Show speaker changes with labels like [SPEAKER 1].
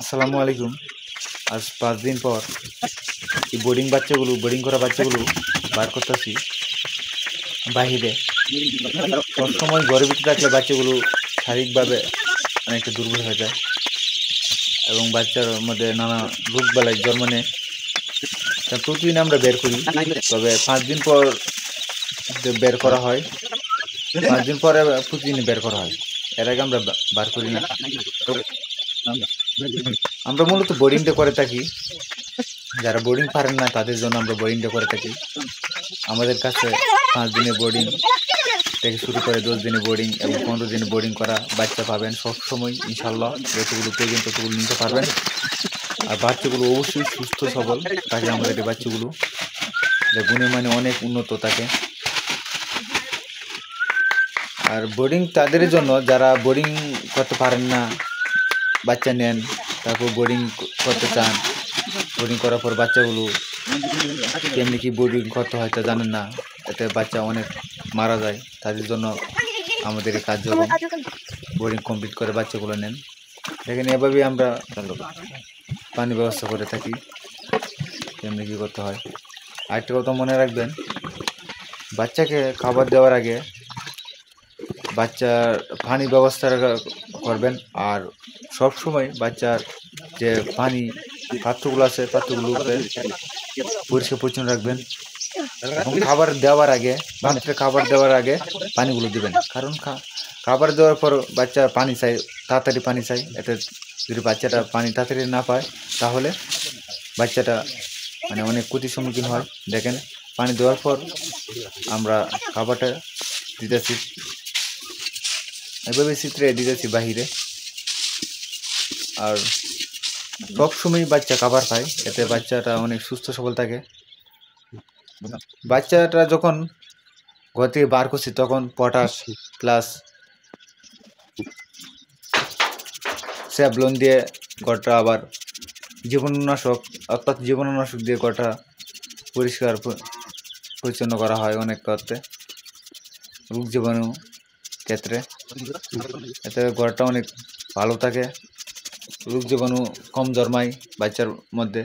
[SPEAKER 1] আসসালামু আলাইকুম। আজ ৫ দিন পর এই বোর্ডিং করা বাচ্চাগুলো বার করতেছি বাহিরে। সবসময় ঘরের ভিতরে থাকলে বাচ্চাগুলো শারীরিকভাবে অনেকটা দুর্বল হয়ে যায় এবং বাচ্চার মধ্যে নানা রোগবালাই জন্ম নেয়। তা প্রতিদিন আমরা বের করি, তবে ৫ দিন পর বের করা হয়। ৫ দিন পরে প্রতিদিন বের করা হয়, এর আগে আমরা বার করি না। আমরা মূলত বোর্ডিংটা করে থাকি, যারা বোর্ডিং পারেন না তাদের জন্য আমরা বোর্ডিংটা করে থাকি। আমাদের কাছে ৫ দিনের বোর্ডিং থেকে শুরু করে ১০ দিনের বোর্ডিং এবং ১৫ দিনের বোর্ডিং করা বাচ্চা পাবেন সবসময়, ইনশাল্লাহ। যতগুলো প্রয়োজন ততগুলো নিতে পারবেন। আর বাচ্চাগুলো অবশ্যই সুস্থ সবল থাকে আমাদের এই বাচ্চাগুলো, যা গুণে মানে অনেক উন্নত থাকে। আর বোর্ডিং তাদের জন্য যারা বোর্ডিং করতে পারেন না, বাচ্চা নেন, তারপর বোর্ডিং করতে চান। বোর্ডিং করার পর বাচ্চাগুলো কেমনি কি বোর্ডিং করতে হয় তা জানেন না, এতে বাচ্চা অনেক মারা যায়। তাদের জন্য আমাদের এই কার্যক্রম, বোর্ডিং কমপ্লিট করে বাচ্চাগুলো নেন। দেখেন, এভাবেই আমরা পানি ব্যবস্থা করে থাকি, কেমনি কী করতে হয়। আরেকটা কথা মনে রাখবেন, বাচ্চাকে খাবার দেওয়ার আগে বাচ্চার পানি ব্যবস্থা করবেন। আর সব সময় বাচ্চার যে পানি পাত্রগুলো আছে, পাত্রগুলোকে পরিষ্কার পরিচ্ছন্ন রাখবেন এবং খাবার দেওয়ার আগে, বাচ্চাকে খাবার দেওয়ার আগে পানিগুলো দিবেন। কারণ খাবার দেওয়ার পর বাচ্চা পানি চাই, তাড়াতাড়ি পানি চাই। এতে যদি বাচ্চাটা পানি তাড়াতাড়ি না পায়, তাহলে বাচ্চাটা মানে অনেক ক্ষতির সম্মুখীন হয়। দেখেন, পানি দেওয়ার পর আমরা খাবারটা দিতেছি, এভাবে চিত্রে দিতেছি বাহিরে। আর সবসময় বাচ্চা খাবার পায়, এতে বাচ্চাটা অনেক সুস্থ সবল থাকে। বাচ্চাটা যখন ঘর থেকে বার করছি তখন পটাশ প্লাস স্যাভলন দিয়ে ঘরটা আবার জীবাণুনাশক, অর্থাৎ জীবাণুনাশক দিয়ে ঘরটা পরিষ্কার পরিচ্ছন্ন করা হয় অনেক ক্ষেত্রে, রোগ জীবাণু ক্ষেত্রে। এতে ঘরটা অনেক ভালো থাকে, রোগ জীবাণু কম জন্মায় বাচ্চার মধ্যে।